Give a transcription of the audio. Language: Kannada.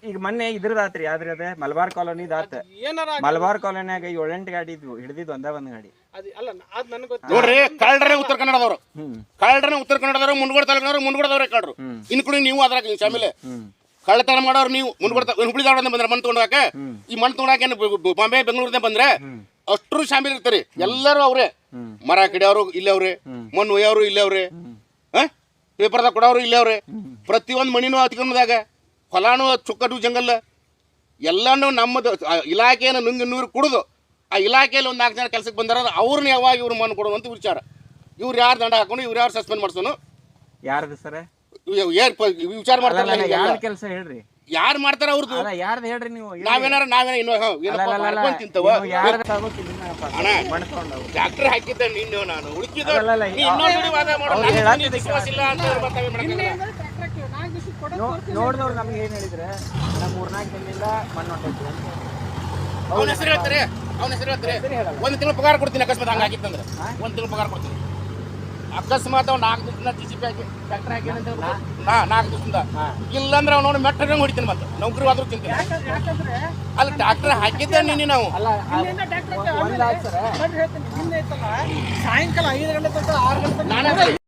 ಈಗ ಮೊನ್ನೆ ಇದ್ರದಾತ್ರಿ ಯಾವ್ದ್ರಿ ಅದ ಮಲಬಾರ್ ಕಾಲೋನಿದಾತ ಮಲಬಾರ್ ಕಾಲೋನಿಯಾಗ 7-8 ಗಾಡಿ ಇದ್ವು ಹಿಡಿದಿದ್ದು ಒಂದ್ ಗಾಡಿ ನೋಡ್ರಿ ಕಳ್ಳರೇ ಉತ್ತರ ಕನ್ನಡದವರು ಉತ್ತರ ಕನ್ನಡದವರು ಮುಂಡಗೋಡ ತಾಲೂಕಿನವರು ಮುಂಡಗೋಡದವ್ರೆ ಕಳ್ಳರು ಇನ್ಕ್ಲೂಡಿಂಗ್ ನೀವು ಅದ್ರಾಗ ಶಾಮಿಲೆ ಕಳ್ಳತನ ಮಾಡೋರು ನೀವು ಹುಬ್ಳಿ ಧಾರವಾಡ ಬಂದ್ರೆ ಮಣ್ಣು ತಗೊಂಡಾಕ ಈ ಮಣ್ಣು ತಗೊಂಡಾಕ ಬಾಂಬೆ ಬೆಂಗಳೂರಿಂದ ಬಂದ್ರೆ ಅಷ್ಟ್ರು ಶಾಮಿಲ್ ಇರ್ತಾರೆ ಎಲ್ಲರೂ ಅವ್ರೆ ಮರ ಕಿಡಿಯವರು ಇಲ್ಲೇ ಅವ್ರೆ ಮಣ್ಣು ಒಯ್ಯವರು ಇಲ್ಲೇ ಅವ್ರೆ ಪೇಪರ್ದಾಗ ಕೊಡೋರು ಇಲ್ಲೇ ಅವ್ರೆ ಪ್ರತಿಯೊಂದು ಮಣಿನೂ ಹತ್ಕೊಂಡದಾಗ ಹೊಲಾನು ಚುಕ್ಕಟ್ಟು ಜಂಗಲ್ ಎಲ್ಲಾನು ನಮ್ಮದು ಇಲಾಖೆಯನ್ನು ನುಂಗಿ ನೂರು ಕುಡಿದು ಆ ಇಲಾಖೆಯಲ್ಲಿ ಒಂದು 4 ಜನ ಕೆಲಸಕ್ಕೆ ಬಂದಾರ ಅವ್ರನ್ನ ಯಾವಾಗ ಇವ್ರು ಮಣ್ಣು ಕೊಡುವಂತ ವಿಚಾರ ಇವ್ರು ಯಾರು ದಂಡ ಹಾಕೊಂಡು ಇವ್ರು ಯಾರು ಸಸ್ಪೆಂಡ್ ಮಾಡ್ಸೋನು ಯಾರ್ದು ಸರ್ ವಿಚಾರ ಮಾಡ್ತಾರಲ್ಲ ಯಾರ ಕೆಲಸ ಹೇಳ್ರಿ ಯಾರು ಮಾಡ್ತಾರ ಅವ್ರದ್ದು ಯಾರ್ದು ಹೇಳ್ರಿ ನೀವು ಡಾಕ್ಟರ್ ಹಾಕಿದ್ದೆ ನಿನ್ನ ನಾನು ಉಳಿಕಿದ ನೋಡಿದವ್ರು ನಮ್ಗೆ ಏನ್ ಹೇಳಿದ್ರೆ ನಮ್ಮ 3-4 ದಿನದಿಂದ ಮಣ್ಣು ಹೊಂಟೈತಿ ಅವನ ಹೆಸರು ಹೇಳ್ತಾರೆ ಒಂದು ತಿಂಗಳು ಪಗಾರ ಕೊಡ್ತೀನಿ ಅಕಸ್ಮಾತ್ ಹಂಗಾಗಿತ್ತಂದ್ರೆ 1 ತಿಂಗಳು ಪಗಾರ ಕೊಡ್ತೀನಿ ಅಕಸ್ಮಾತ್ ಅವ್ನು 4 ದಿವಸ GCP ಹಾಕಿ ಟ್ರ್ಯಾಕ್ಟರ್ ಹಾಕಿ 4 ದಿವಸದಿಂದ ಇಲ್ಲಾಂದ್ರೆ ಅವ್ನು ನೋಡಿ ಮೆಟ್ಟ ಹೊಡಿತೀನಿ ಮತ್ತೆ ನೌಕರಿ ಆದ್ರೂ ತಿಂತೀನಿ ಅಲ್ಲಿ ಟ್ರ್ಯಾಕ್ಟರ್ ಹಾಕಿದ್ದೆ ನೀನು ನಾವು ಸಾಯಂಕಾಲ 5 ಗಂಟೆ 6 ಗಂಟೆ